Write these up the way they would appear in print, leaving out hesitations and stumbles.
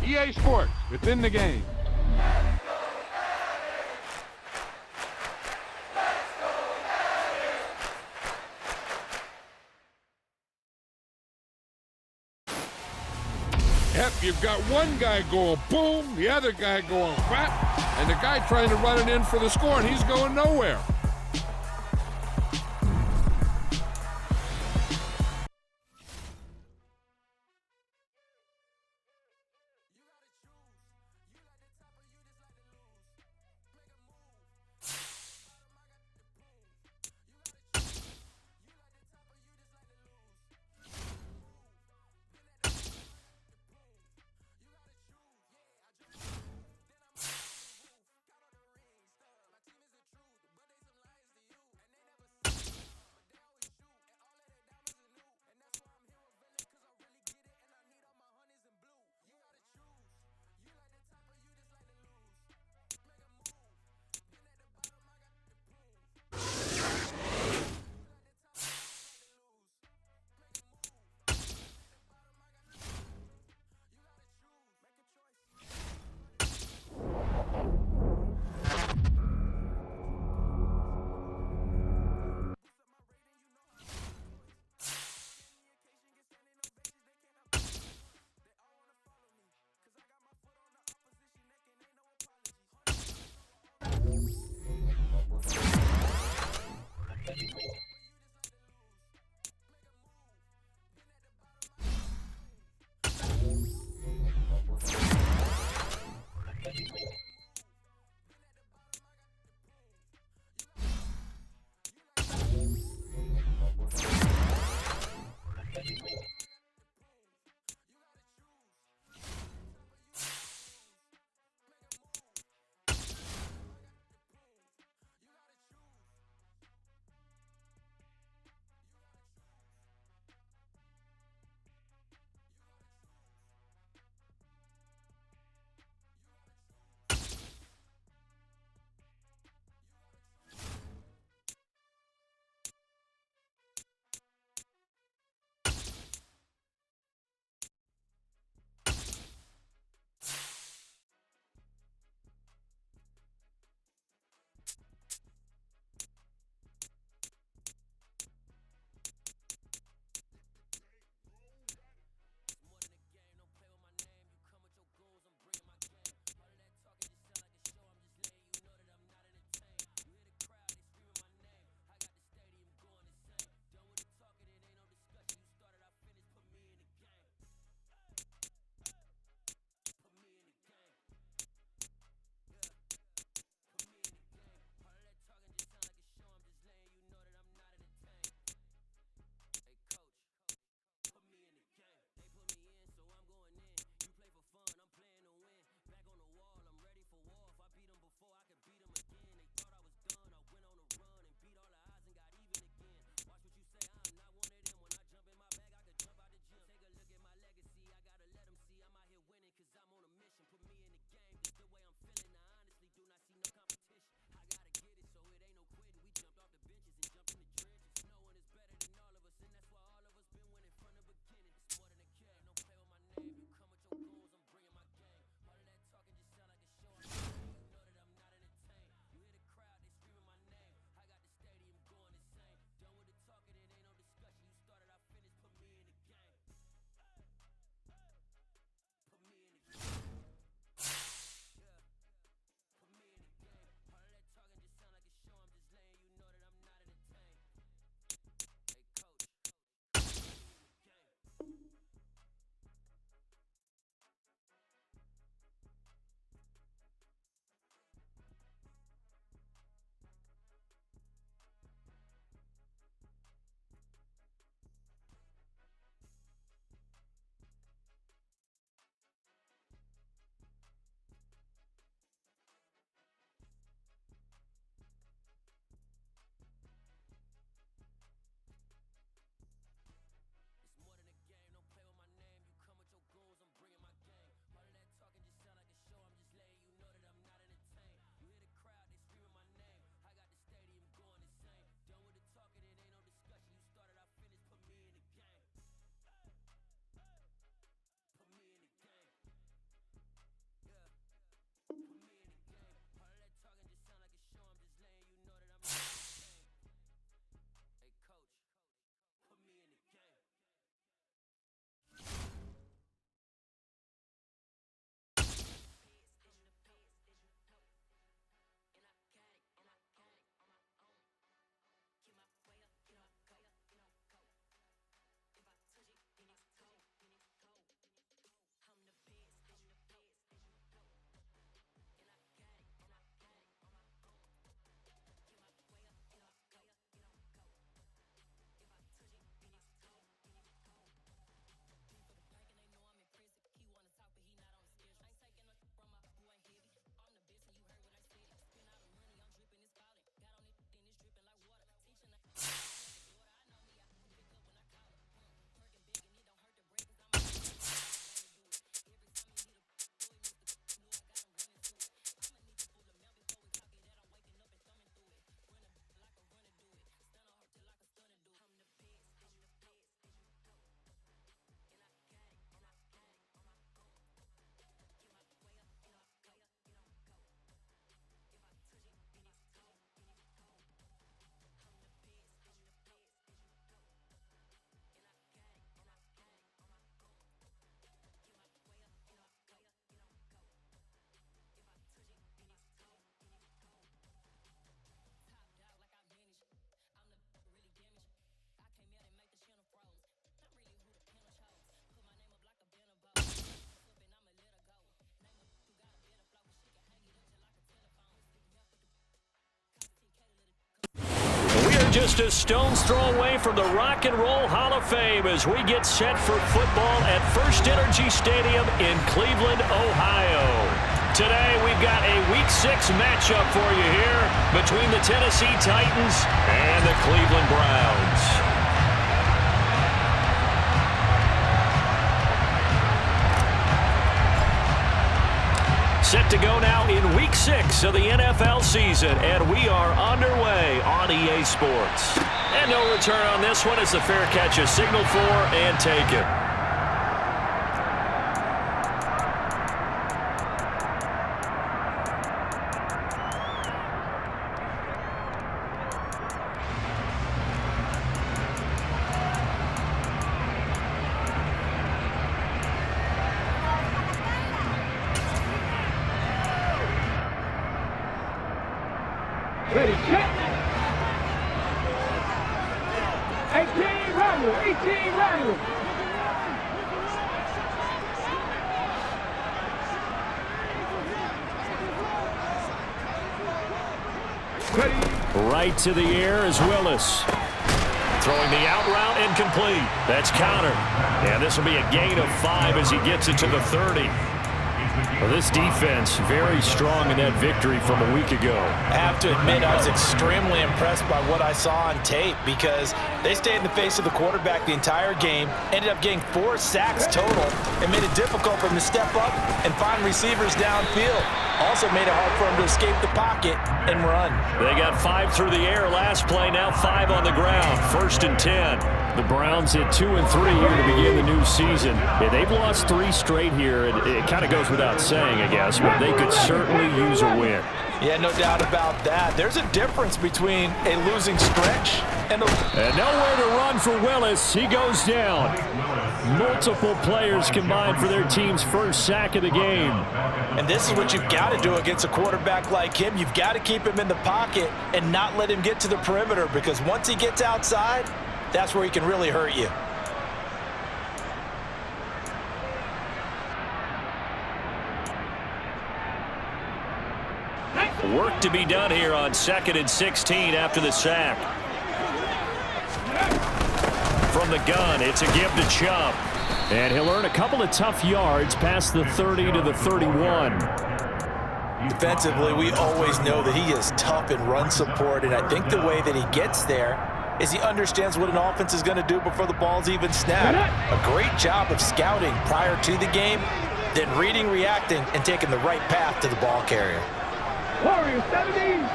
EA Sports, it's in the game. Yep, you've got one guy going boom, the other guy going whap, and the guy trying to run it in for the score, and he's going nowhere. We're just a stone's throw away from the Rock and Roll Hall of Fame as we get set for football at First Energy Stadium in Cleveland, Ohio. Today, we've got a Week 6 matchup for you here between the Tennessee Titans and the Cleveland Browns. Set to go now in Week 6 of the NFL season, and we are underway on EA Sports. And no return on this one as the fair catch is signaled for and taken. Ready, check. 18 Randall, 18 Randall. Ready. Right to the air is Willis. Throwing the out route incomplete. That's countered. And this will be a gain of 5 as he gets it to the 30. Well, this defense very strong in that victory from a week ago. I have to admit, I was extremely impressed by what I saw on tape because they stayed in the face of the quarterback the entire game, ended up getting 4 sacks total, and made it difficult for him to step up and find receivers downfield. Also made it hard for him to escape the pocket and run. They got 5 through the air last play, now 5 on the ground. 1st and 10. The Browns hit 2 and 3 here to begin the new season. Yeah, they've lost 3 straight here. It kind of goes without saying, I guess, but they could certainly use a win. Yeah, no doubt about that. There's a difference between a losing stretch and nowhere to run for Willis. He goes down. Multiple players combined for their team's first sack of the game. And this is what you've got to do against a quarterback like him. You've got to keep him in the pocket and not let him get to the perimeter, because once he gets outside, that's where he can really hurt you. Work to be done here on 2nd and 16 after the sack. From the gun, it's a give to Chubb. And he'll earn a couple of tough yards past the 30 to the 31. Defensively, we always know that he is tough in run support, and I think the way that he gets there is he understands what an offense is going to do before the ball's even snapped. A great job of scouting prior to the game, then reading, reacting, and taking the right path to the ball carrier. Warriors 70,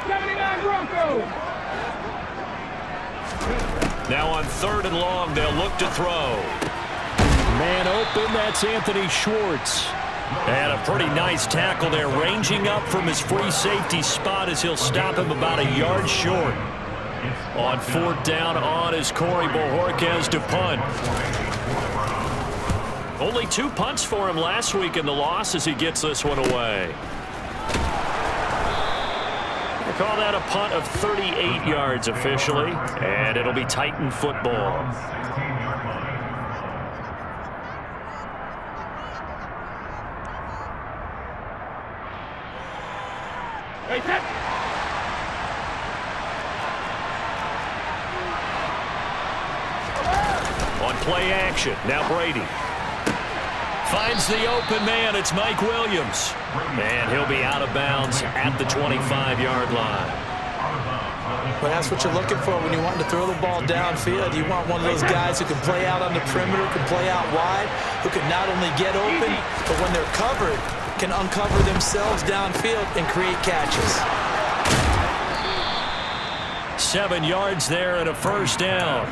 79 Broncos. Now on 3rd and long, they'll look to throw. Man open, that's Anthony Schwartz. And a pretty nice tackle there, ranging up from his free safety spot as he'll stop him about a yard short. On 4th down on is Corey Bojorquez to punt. Only 2 punts for him last week in the loss as he gets this one away. We'll call that a punt of 38 yards officially, and it'll be Titan football. On play action, now Brady. Finds the open man, it's Mike Williams. And he'll be out of bounds at the 25-yard line. But that's what you're looking for when you want to throw the ball downfield. You want one of those guys who can play out on the perimeter, can play out wide, who can not only get open, but when they're covered, can uncover themselves downfield and create catches. 7 yards there and a 1st down.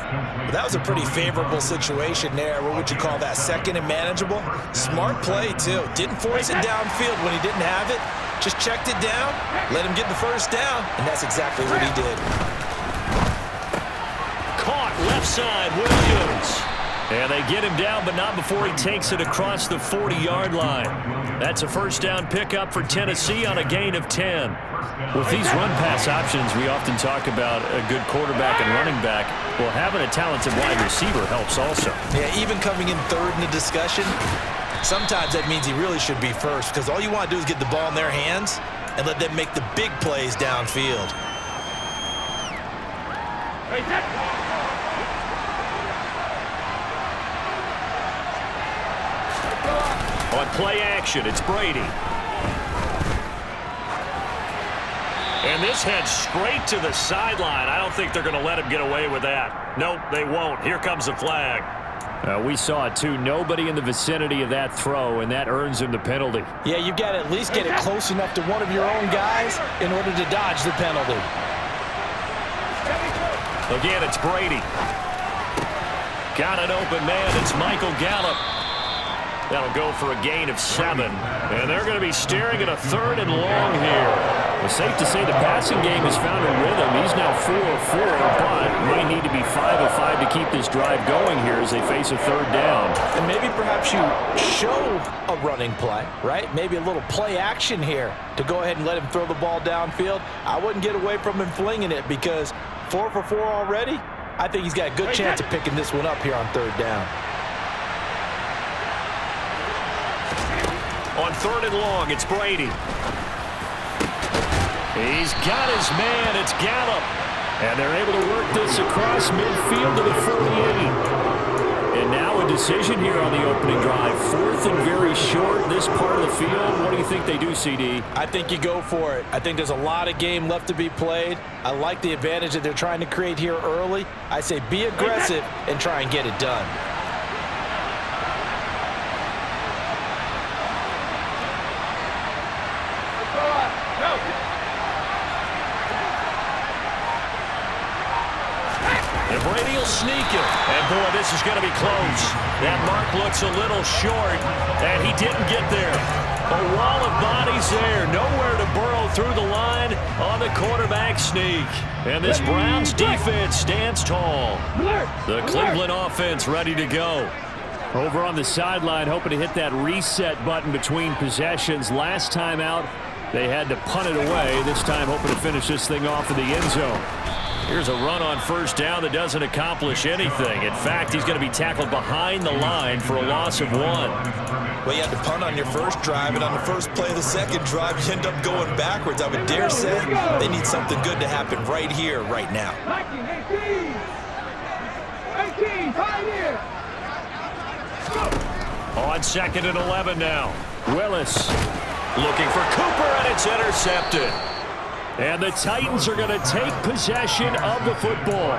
Well, that was a pretty favorable situation there. What would you call that? 2nd and manageable? Smart play, too. Didn't force it downfield when he didn't have it. Just checked it down, let him get the 1st down, and that's exactly what he did. Caught left side, Williams. And they get him down, but not before he takes it across the 40-yard line. That's a 1st down pickup for Tennessee on a gain of 10. With these run-pass options, we often talk about a good quarterback and running back. Well, having a talented wide receiver helps also. Yeah, even coming in 3rd in the discussion, sometimes that means he really should be 1st, because all you want to do is get the ball in their hands and let them make the big plays downfield. On play action, it's Brady. And this heads straight to the sideline. I don't think they're going to let him get away with that. Nope, they won't. Here comes the flag. We saw it too. Nobody in the vicinity of that throw, and that earns him the penalty. Yeah, you've got to at least get it close enough to one of your own guys in order to dodge the penalty. Again, it's Brady. Got an open man. It's Michael Gallup. That'll go for a gain of 7. And they're going to be staring at a 3rd and long here. It's safe to say the passing game has found a rhythm. He's now 4 of 4, but may need to be 5 of 5 to keep this drive going here as they face a 3rd down. And maybe perhaps you show a running play, right? Maybe a little play action here to go ahead and let him throw the ball downfield. I wouldn't get away from him flinging it because 4 for 4 already. I think he's got a good chance of picking this one up here on 3rd down. On 3rd and long, it's Brady. He's got his man. It's Gallup. And they're able to work this across midfield to the 48. And now a decision here on the opening drive. 4th and very short, this part of the field. What do you think they do, CD? I think you go for it. I think there's a lot of game left to be played. I like the advantage that they're trying to create here early. I say be aggressive and try and get it done. And Brady will sneak it. And, boy, this is going to be close. That mark looks a little short, and he didn't get there. A wall of bodies there. Nowhere to burrow through the line on the quarterback sneak. And this Browns defense stands tall. The Cleveland offense ready to go. Over on the sideline, hoping to hit that reset button between possessions. Last time out, they had to punt it away. This time, hoping to finish this thing off in the end zone. Here's a run on 1st down that doesn't accomplish anything. In fact, he's going to be tackled behind the line for a loss of 1. Well, you had to punt on your first drive, and on the first play of the second drive, you end up going backwards. I would dare say they need something good to happen right here, right now. 18, pioneer. On 2nd and 11 now. Willis looking for Cooper, and it's intercepted. And the Titans are going to take possession of the football.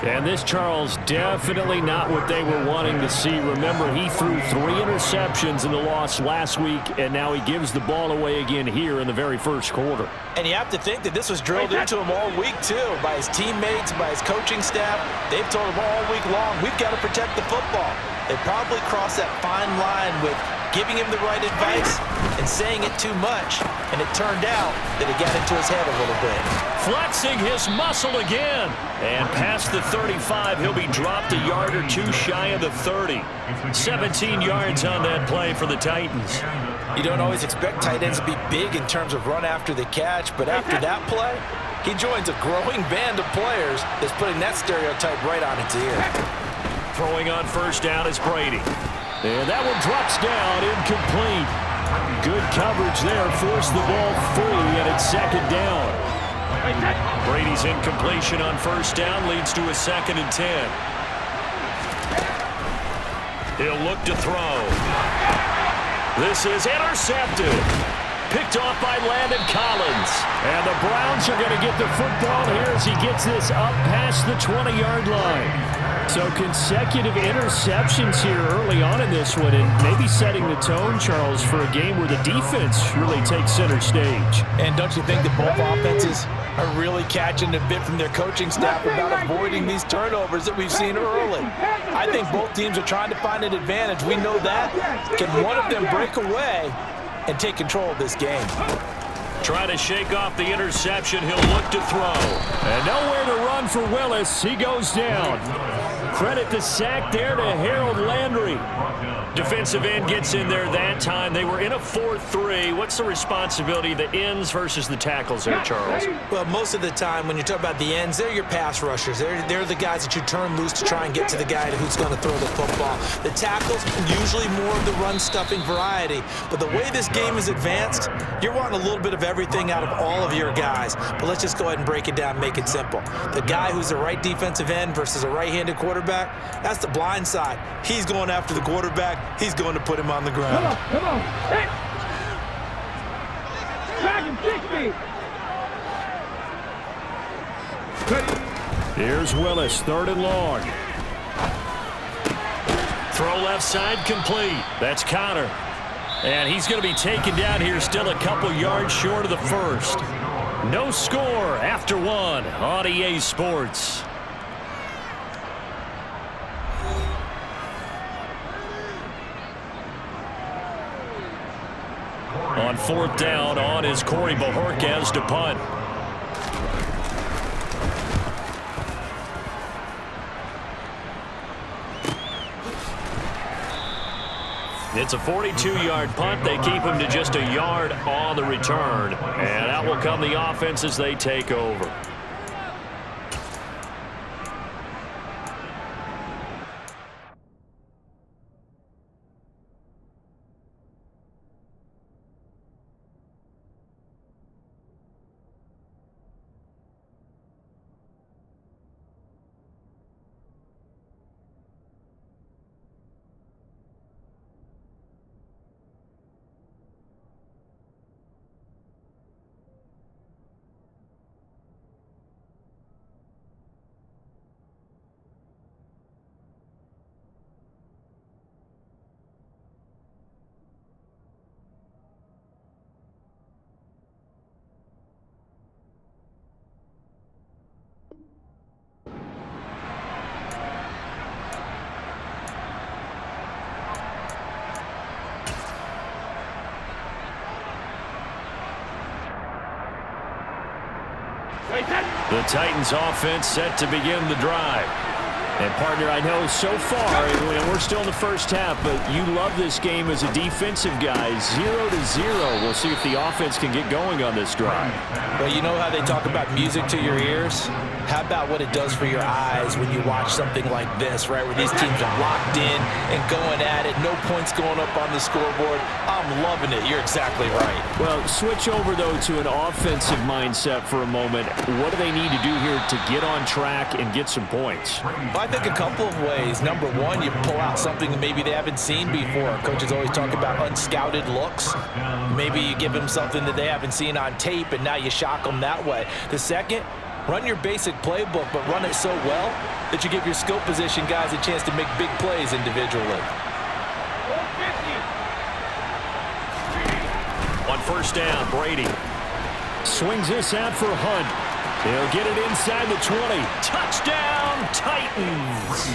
And this, Charles, definitely not what they were wanting to see. Remember, he threw 3 interceptions in the loss last week, and now he gives the ball away again here in the very first quarter. And you have to think that this was drilled into him all week, too, by his teammates, by his coaching staff. They've told him all week long, we've got to protect the football. They probably crossed that fine line with giving him the right advice and saying it too much, and it turned out that it got into his head a little bit. Flexing his muscle again, and past the 35, he'll be dropped a yard or 2 shy of the 30. 17 yards on that play for the Titans. You don't always expect tight ends to be big in terms of run after the catch, but after that play, he joins a growing band of players that's putting that stereotype right on its ear. Throwing on 1st down is Brady. And that one drops down, incomplete. Good coverage there, forced the ball free, and it's 2nd down. Brady's incompletion on 1st down leads to a 2nd and 10. He'll look to throw. This is intercepted. Picked off by Landon Collins. And the Browns are going to get the football here as he gets this up past the 20-yard line. So consecutive interceptions here early on in this one, and maybe setting the tone, Charles, for a game where the defense really takes center stage. And don't you think that both offenses are really catching a bit from their coaching staff about avoiding these turnovers that we've seen early? I think both teams are trying to find an advantage. We know that. Can one of them break away and take control of this game? Trying to shake off the interception. He'll look to throw. And nowhere to run for Willis. He goes down. Credit the sack there to Harold Landry. Defensive end gets in there that time. They were in a 4-3. What's the responsibility of the ends versus the tackles there, Charles? Well, most of the time when you talk about the ends, they're your pass rushers. They're the guys that you turn loose to try and get to the guy who's going to throw the football. The tackles, usually more of the run-stuffing variety. But the way this game is advanced, you're wanting a little bit of everything out of all of your guys. But let's just go ahead and break it down and make it simple. The guy who's the right defensive end versus a right-handed quarterback, that's the blind side. He's going after the quarterback. He's going to put him on the ground. Come on. Hey. Back and 60. Here's Willis, 3rd and long. Throw left side complete. That's Connor. And he's going to be taken down here, still a couple yards short of the first. No score after 1 on EA Sports. On 4th down, on is Corey Bojorquez to punt. It's a 42-yard punt. They keep him to just a yard on the return. And out will come the offense as they take over. The Titans offense set to begin the drive. And, partner, I know so far, we're still in the first half, but you love this game as a defensive guy. 0-0. We'll see if the offense can get going on this drive. Well, you know how they talk about music to your ears? How about what it does for your eyes when you watch something like this, right, where these teams are locked in and going at it, no points going up on the scoreboard. I'm loving it. You're exactly right. Well, switch over, though, to an offensive mindset for a moment. What do they need to do here to get on track and get some points? Well, I think a couple of ways. Number one, you pull out something that maybe they haven't seen before. Coaches always talk about unscouted looks. Maybe you give them something that they haven't seen on tape, and now you shock them that way. The second, run your basic playbook, but run it so well that you give your skill position guys a chance to make big plays individually. On 1st down, Brady swings this out for Hunt. He'll get it inside the 20. Touchdown, Titans!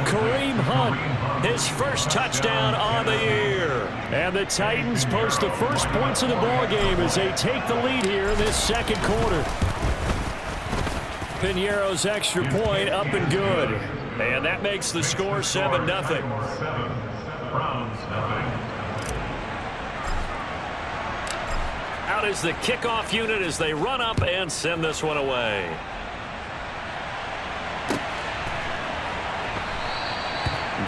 Kareem Hunt, his first touchdown on the year. And the Titans post the first points of the ballgame as they take the lead here in this second quarter. Piñeiro's extra point up and good. And that makes the score 7-0. Out is the kickoff unit as they run up and send this one away.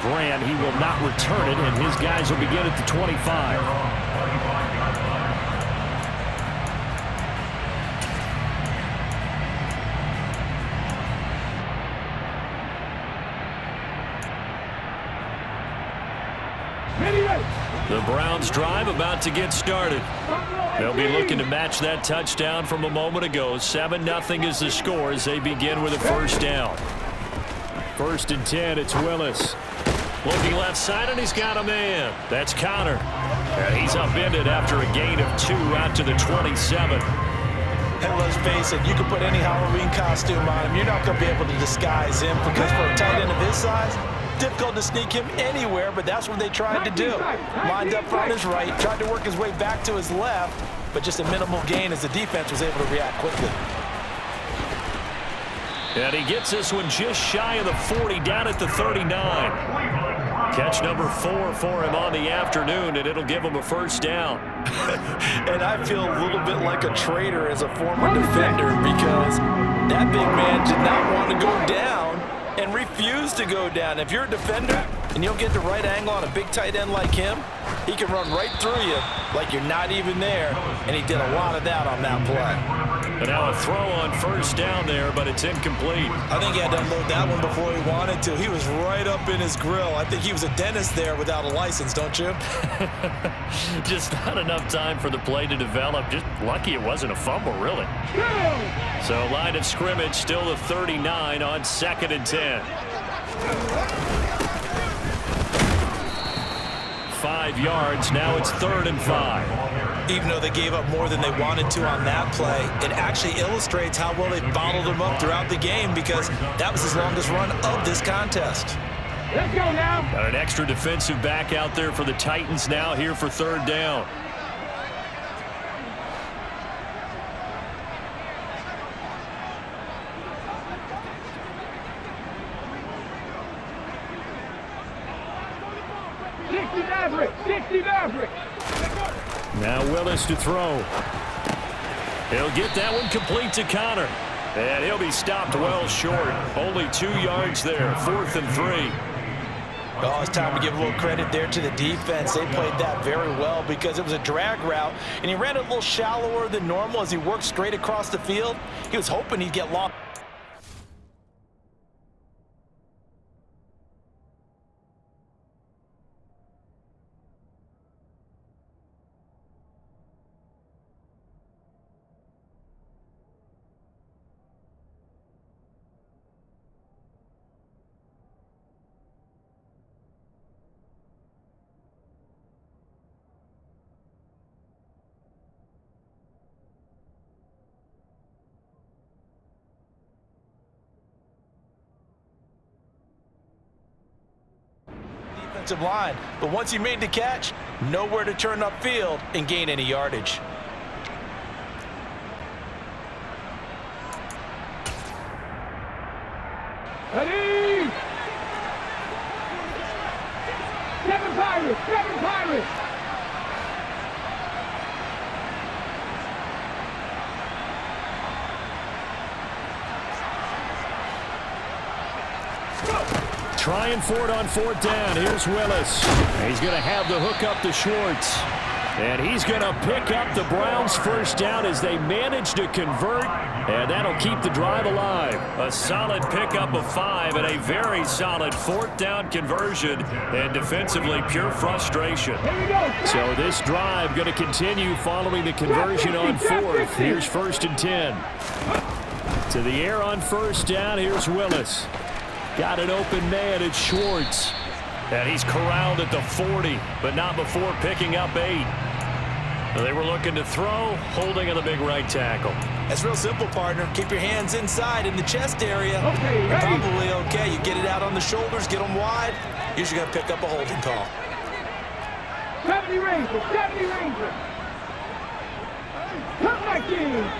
Grant, he will not return it, and his guys will begin at the 25. The Browns drive about to get started. They'll be looking to match that touchdown from a moment ago. 7-0 is the score as they begin with a first down. 1st and 10, it's Willis. Looking left side, and he's got a man. That's Connor. And he's upended after a gain of 2 out to the 27. And let's face it, you can put any Halloween costume on him. You're not going to be able to disguise him because for a tight end of his size, difficult to sneak him anywhere, but that's what they tried to do. Lined up on his right, tried to work his way back to his left, but just a minimal gain as the defense was able to react quickly. And he gets this one just shy of the 40, down at the 39. Catch number 4 for him on the afternoon, and it'll give him a first down. And I feel a little bit like a traitor as a former defender because that big man did not want to go down and refused refuse to go down. If you're a defender and you don't get the right angle on a big tight end like him, he can run right through you like you're not even there, and he did a lot of that on that play. But now a throw on first down there, but it's incomplete. I think he had to unload that one before he wanted to. He was right up in his grill. I think he was a dentist there without a license, don't you? Just not enough time for the play to develop. Just lucky it wasn't a fumble, really. So line of scrimmage still the 39 on 2nd and 10. 5 yards. Now it's 3rd and 5. Even though they gave up more than they wanted to on that play, it actually illustrates how well they bottled him up throughout the game, because that was his longest run of this contest. Let's go now. Got an extra defensive back out there for the Titans now here for 3rd down. Now Willis to throw. He'll get that one complete to Connor. And he'll be stopped well short. Only 2 yards there. 4th and 3. Oh, it's time to give a little credit there to the defense. They played that very well because it was a drag route, and he ran it a little shallower than normal as he worked straight across the field. He was hoping he'd get lost. Line, but once he made the catch, nowhere to turn upfield and gain any yardage. Ready! Seven Pirates! Trying for it on 4th down. Here's Willis. He's going to have the hook up to Schwartz. And he's going to pick up the Browns' 1st down as they manage to convert. And that'll keep the drive alive. A solid pickup of 5 and a very solid 4th down conversion. And defensively, pure frustration. So this drive going to continue following the conversion on 4th. Here's 1st and 10. To the air on 1st down. Here's Willis. Got an open man. It's Schwartz. And he's corralled at the 40, but not before picking up 8. They were looking to throw, holding on the big right tackle. That's real simple, partner. Keep your hands inside in the chest area. Okay, You're ready. probably okay. You get it out on the shoulders, get them wide. Usually going to pick up a holding call. 70 Rangers!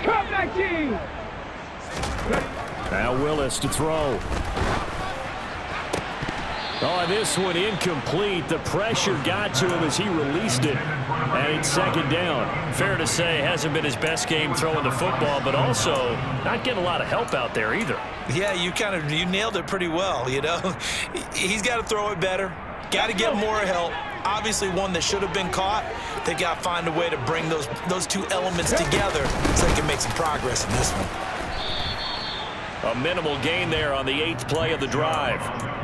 Come back, team! Now Willis to throw. Oh, this one incomplete. The pressure got to him as he released it. And it's 2nd down. Fair to say, hasn't been his best game throwing the football, but also not getting a lot of help out there either. Yeah, you nailed it pretty well, you know. He's got to throw it better. Got to get more help. Obviously one that should have been caught. They got to find a way to bring those two elements together so they can make some progress in this one. A minimal gain there on the 8th play of the drive.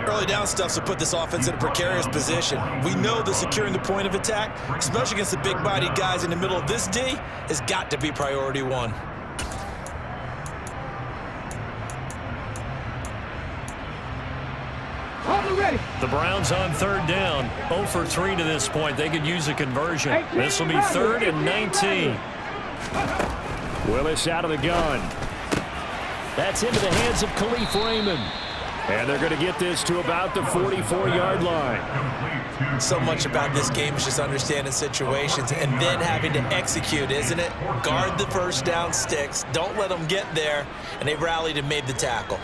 Early down stuff's to put this offense in a precarious position. We know that securing the point of attack, especially against the big-bodied guys in the middle of this D, has got to be priority 1. The Browns on 3rd down. 0 for 3 to this point. They could use a conversion. This will be 3rd and 19. Willis out of the gun. That's into the hands of Khalif Raymond. And they're going to get this to about the 44-yard line. So much about this game is just understanding situations and then having to execute, isn't it? Guard the 1st down sticks. Don't let them get there. And they rallied and made the tackle.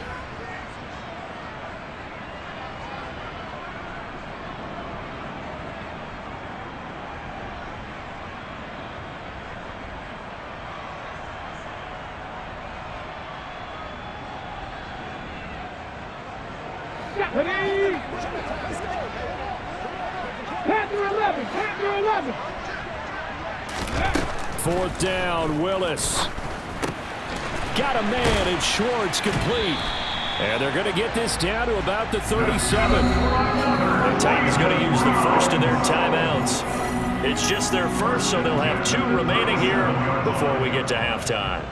Ready? Panther 11. Panther 11. 4th down, Willis. Got a man, and Schwartz complete. And they're going to get this down to about the 37. The Titans going to use the first of their timeouts. It's just their first, so they'll have 2 remaining here before we get to halftime.